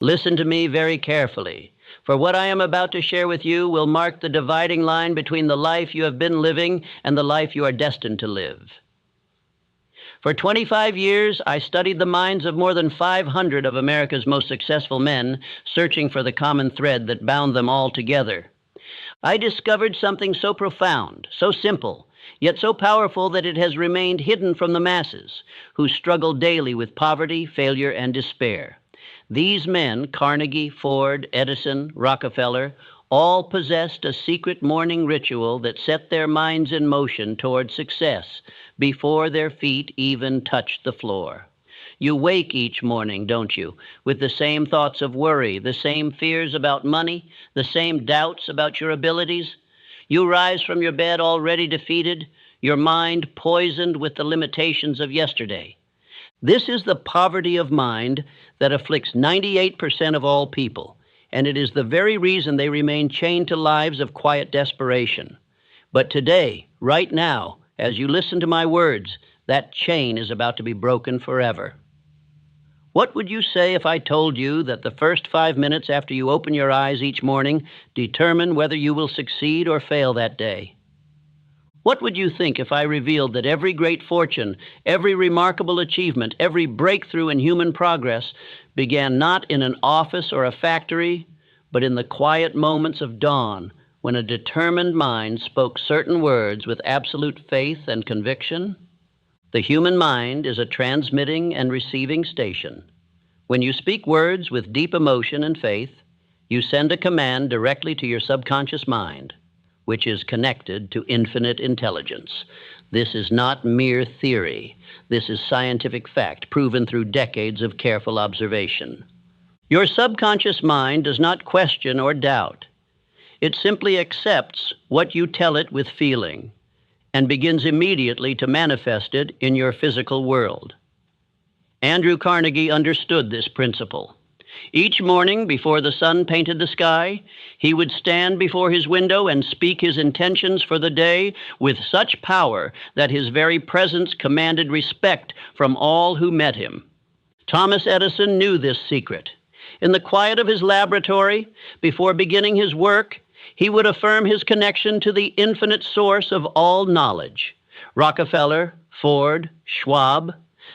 Listen to me very carefully, for what I am about to share with you will mark the dividing line between the life you have been living and the life you are destined to live. For 25 years, I studied the minds of more than 500 of America's most successful men, searching for the common thread that bound them all together. I discovered something so profound, so simple, yet so powerful that it has remained hidden from the masses, who struggle daily with poverty, failure, and despair. These men, Carnegie, Ford, Edison, Rockefeller, all possessed a secret morning ritual that set their minds in motion toward success before their feet even touched the floor. You wake each morning, don't you, with the same thoughts of worry, the same fears about money, the same doubts about your abilities? You rise from your bed already defeated, your mind poisoned with the limitations of yesterday. This is the poverty of mind that afflicts 98% of all people, and it is the very reason they remain chained to lives of quiet desperation. But today, right now, as you listen to my words, that chain is about to be broken forever. What would you say if I told you that the first 5 minutes after you open your eyes each morning determine whether you will succeed or fail that day? What would you think if I revealed that every great fortune, every remarkable achievement, every breakthrough in human progress began not in an office or a factory, but in the quiet moments of dawn, when a determined mind spoke certain words with absolute faith and conviction? The human mind is a transmitting and receiving station. When you speak words with deep emotion and faith, you send a command directly to your subconscious mind, which is connected to infinite intelligence. This is not mere theory. This is scientific fact, proven through decades of careful observation. Your subconscious mind does not question or doubt. It simply accepts what you tell it with feeling and begins immediately to manifest it in your physical world. Andrew Carnegie understood this principle. Each morning, before the sun painted the sky, he would stand before his window and speak his intentions for the day with such power that his very presence commanded respect from all who met him. Thomas Edison knew this secret. In the quiet of his laboratory, before beginning his work, he would affirm his connection to the infinite source of all knowledge. Rockefeller, Ford, Schwab,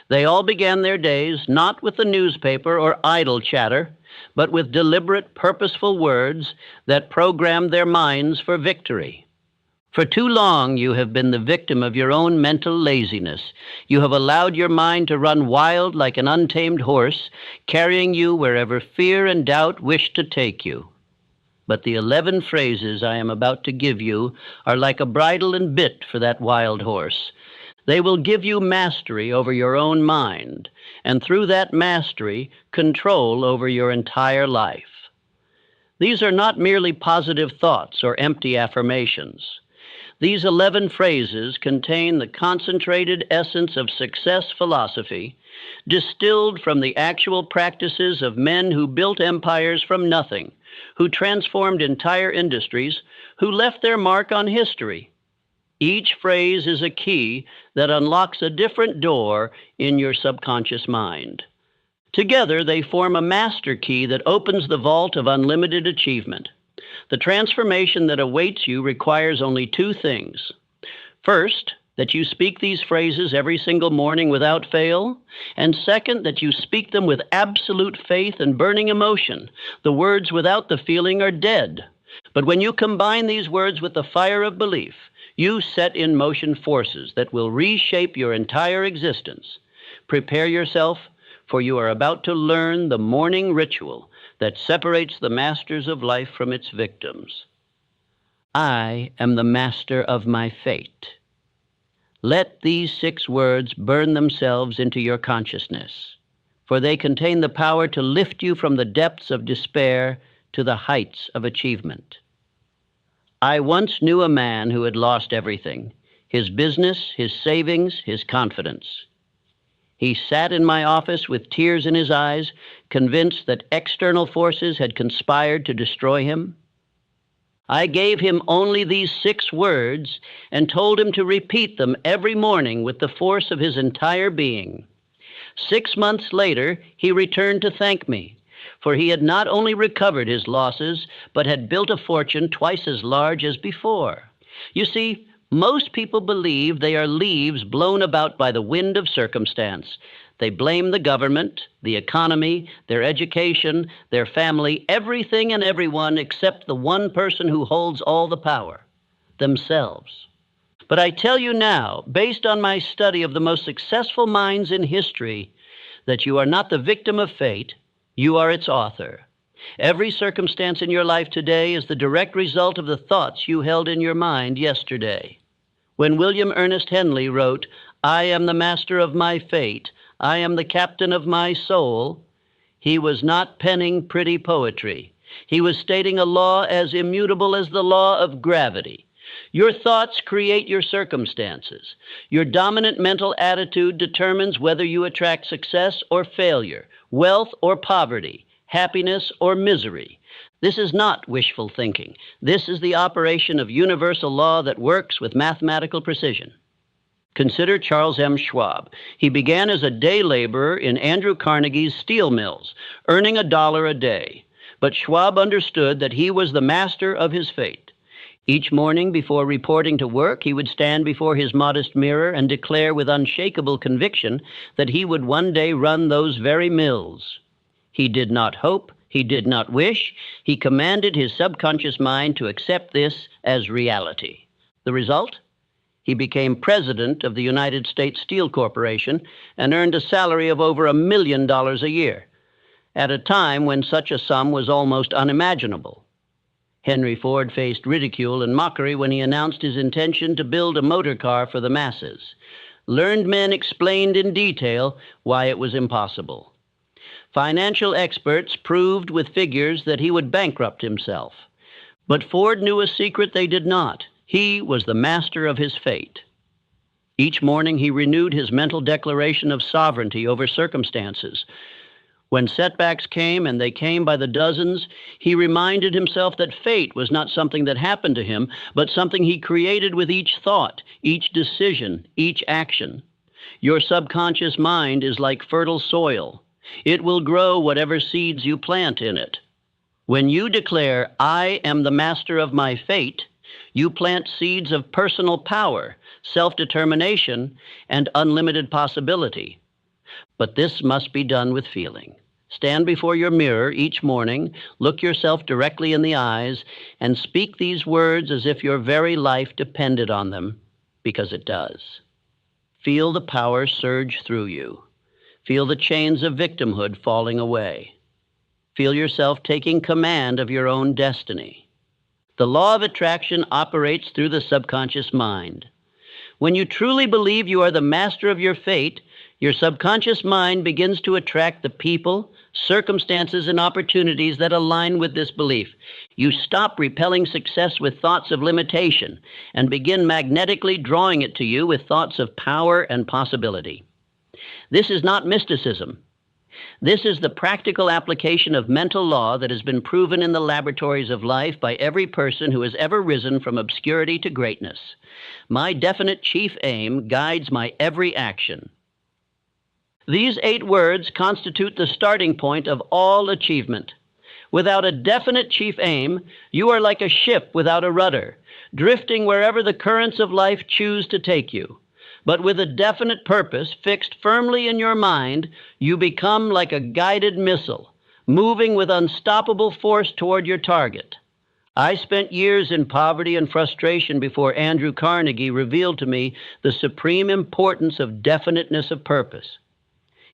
they all began their days not with the newspaper or idle chatter, but with deliberate, purposeful words that programmed their minds for victory. For too long, you have been the victim of your own mental laziness. You have allowed your mind to run wild like an untamed horse, carrying you wherever fear and doubt wish to take you. But the 11 phrases I am about to give you are like a bridle and bit for that wild horse. They will give you mastery over your own mind, and through that mastery, control over your entire life. These are not merely positive thoughts or empty affirmations. These 11 phrases contain the concentrated essence of success philosophy, distilled from the actual practices of men who built empires from nothing, who transformed entire industries, who left their mark on history. Each phrase is a key that unlocks a different door in your subconscious mind. Together, they form a master key that opens the vault of unlimited achievement. The transformation that awaits you requires only 2 things. First, that you speak these phrases every single morning without fail, and second, that you speak them with absolute faith and burning emotion. The words without the feeling are dead. But when you combine these words with the fire of belief, you set in motion forces that will reshape your entire existence. Prepare yourself, for you are about to learn the morning ritual that separates the masters of life from its victims. I am the master of my fate. Let these 6 words burn themselves into your consciousness, for they contain the power to lift you from the depths of despair to the heights of achievement. I once knew a man who had lost everything: his business, his savings, his confidence. He sat in my office with tears in his eyes, convinced that external forces had conspired to destroy him. I gave him only these 6 words and told him to repeat them every morning with the force of his entire being. 6 months later, he returned to thank me, for he had not only recovered his losses, but had built a fortune twice as large as before. You see, most people believe they are leaves blown about by the wind of circumstance. They blame the government, the economy, their education, their family, everything and everyone except the one person who holds all the power, themselves. But I tell you now, based on my study of the most successful minds in history, that you are not the victim of fate, you are its author. Every circumstance in your life today is the direct result of the thoughts you held in your mind yesterday. When William Ernest Henley wrote, "I am the master of my fate, I am the captain of my soul," he was not penning pretty poetry. He was stating a law as immutable as the law of gravity. Your thoughts create your circumstances. Your dominant mental attitude determines whether you attract success or failure, wealth or poverty, happiness or misery. This is not wishful thinking. This is the operation of universal law that works with mathematical precision. Consider Charles M. Schwab. He began as a day laborer in Andrew Carnegie's steel mills, earning $1 a day. But Schwab understood that he was the master of his fate. Each morning before reporting to work, he would stand before his modest mirror and declare with unshakable conviction that he would one day run those very mills. He did not hope, he did not wish, he commanded his subconscious mind to accept this as reality. The result? He became president of the United States Steel Corporation and earned a salary of over $1 million a year, at a time when such a sum was almost unimaginable. Henry Ford faced ridicule and mockery when he announced his intention to build a motor car for the masses. Learned men explained in detail why it was impossible. Financial experts proved with figures that he would bankrupt himself. But Ford knew a secret they did not. He was the master of his fate. Each morning he renewed his mental declaration of sovereignty over circumstances. When setbacks came, and they came by the dozens, he reminded himself that fate was not something that happened to him, but something he created with each thought, each decision, each action. Your subconscious mind is like fertile soil. It will grow whatever seeds you plant in it. When you declare, "I am the master of my fate," you plant seeds of personal power, self-determination, and unlimited possibility. But this must be done with feeling. Stand before your mirror each morning, look yourself directly in the eyes, and speak these words as if your very life depended on them, because it does. Feel the power surge through you. Feel the chains of victimhood falling away. Feel yourself taking command of your own destiny. The law of attraction operates through the subconscious mind. When you truly believe you are the master of your fate, your subconscious mind begins to attract the people, circumstances, and opportunities that align with this belief. You stop repelling success with thoughts of limitation and begin magnetically drawing it to you with thoughts of power and possibility. This is not mysticism. This is the practical application of mental law that has been proven in the laboratories of life by every person who has ever risen from obscurity to greatness. My definite chief aim guides my every action. These 8 words constitute the starting point of all achievement. Without a definite chief aim, you are like a ship without a rudder, drifting wherever the currents of life choose to take you. But with a definite purpose fixed firmly in your mind, you become like a guided missile, moving with unstoppable force toward your target. I spent years in poverty and frustration before Andrew Carnegie revealed to me the supreme importance of definiteness of purpose.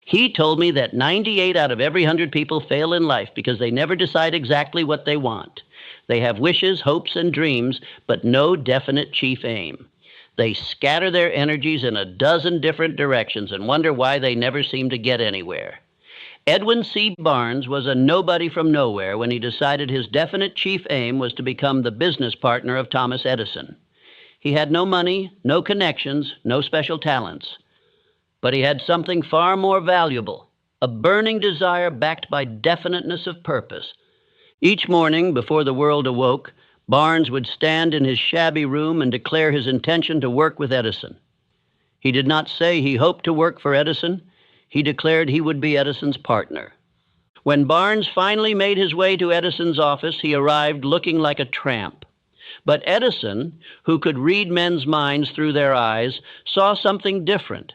He told me that 98 out of every 100 people fail in life because they never decide exactly what they want. They have wishes, hopes, and dreams, but no definite chief aim. They scatter their energies in a dozen different directions and wonder why they never seem to get anywhere. Edwin C. Barnes was a nobody from nowhere when he decided his definite chief aim was to become the business partner of Thomas Edison. He had no money, no connections, no special talents. But he had something far more valuable, a burning desire backed by definiteness of purpose. Each morning, before the world awoke, Barnes would stand in his shabby room and declare his intention to work with Edison. He did not say he hoped to work for Edison. He declared he would be Edison's partner. When Barnes finally made his way to Edison's office, he arrived looking like a tramp. But Edison, who could read men's minds through their eyes, saw something different.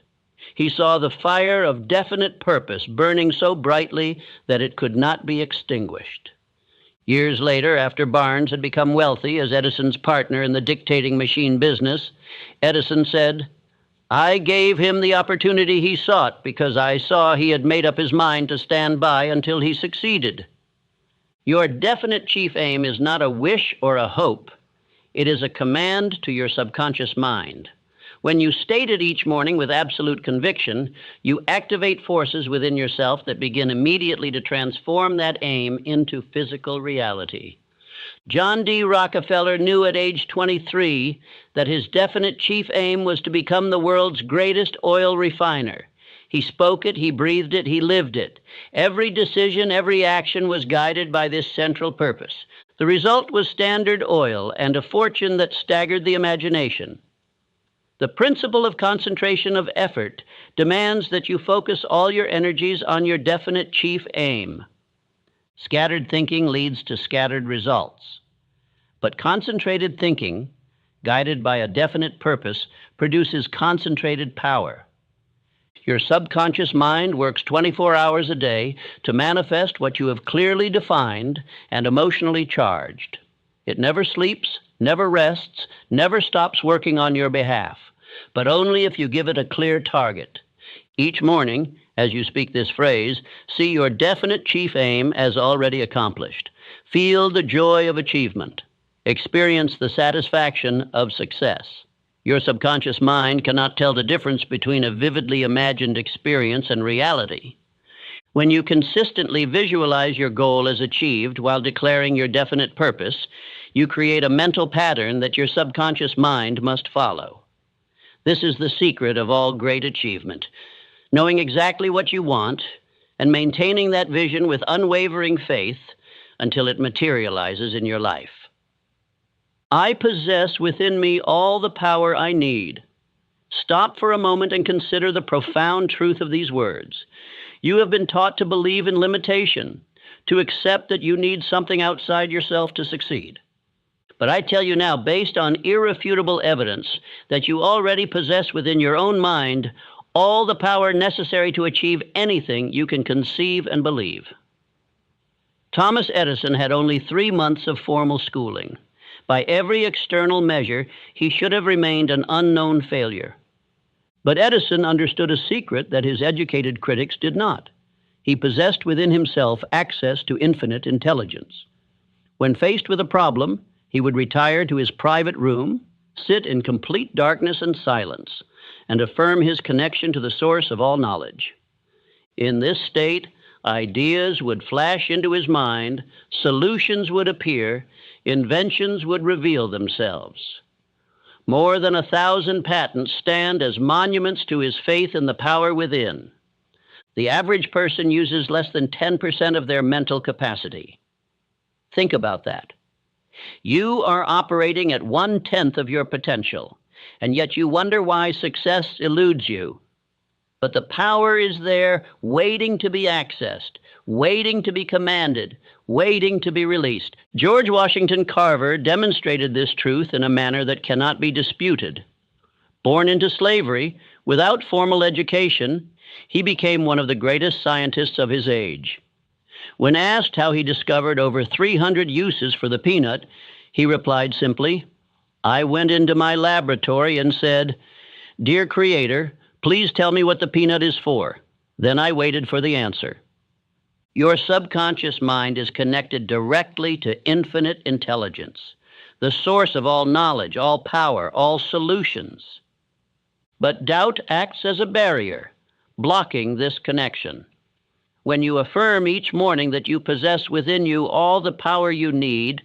He saw the fire of definite purpose burning so brightly that it could not be extinguished. Years later, after Barnes had become wealthy as Edison's partner in the dictating machine business, Edison said, "I gave him the opportunity he sought because I saw he had made up his mind to stand by until he succeeded." Your definite chief aim is not a wish or a hope. It is a command to your subconscious mind. When you state it each morning with absolute conviction, you activate forces within yourself that begin immediately to transform that aim into physical reality. John D. Rockefeller knew at age 23 that his definite chief aim was to become the world's greatest oil refiner. He spoke it, he breathed it, he lived it. Every decision, every action was guided by this central purpose. The result was Standard Oil and a fortune that staggered the imagination. The principle of concentration of effort demands that you focus all your energies on your definite chief aim. Scattered thinking leads to scattered results. But concentrated thinking, guided by a definite purpose, produces concentrated power. Your subconscious mind works 24 hours a day to manifest what you have clearly defined and emotionally charged. It never sleeps, never rests, never stops working on your behalf, but only if you give it a clear target. Each morning, as you speak this phrase, see your definite chief aim as already accomplished. Feel the joy of achievement. Experience the satisfaction of success. Your subconscious mind cannot tell the difference between a vividly imagined experience and reality. When you consistently visualize your goal as achieved while declaring your definite purpose, you create a mental pattern that your subconscious mind must follow. This is the secret of all great achievement. Knowing exactly what you want and maintaining that vision with unwavering faith until it materializes in your life. I possess within me all the power I need. Stop for a moment and consider the profound truth of these words. You have been taught to believe in limitation, to accept that you need something outside yourself to succeed. But I tell you now, based on irrefutable evidence, that you already possess within your own mind all the power necessary to achieve anything you can conceive and believe. Thomas Edison had only 3 months of formal schooling. By every external measure, he should have remained an unknown failure. But Edison understood a secret that his educated critics did not. He possessed within himself access to infinite intelligence. When faced with a problem, he would retire to his private room, sit in complete darkness and silence, and affirm his connection to the source of all knowledge. In this state, ideas would flash into his mind, solutions would appear, inventions would reveal themselves. More than 1,000 patents stand as monuments to his faith in the power within. The average person uses less than 10% of their mental capacity. Think about that. You are operating at 1/10 of your potential, and yet you wonder why success eludes you. But the power is there, waiting to be accessed, waiting to be commanded, waiting to be released. George Washington Carver demonstrated this truth in a manner that cannot be disputed. Born into slavery, without formal education, he became one of the greatest scientists of his age. When asked how he discovered over 300 uses for the peanut, he replied simply, "I went into my laboratory and said, 'Dear Creator, please tell me what the peanut is for.' Then I waited for the answer." Your subconscious mind is connected directly to infinite intelligence, the source of all knowledge, all power, all solutions. But doubt acts as a barrier, blocking this connection. When you affirm each morning that you possess within you all the power you need,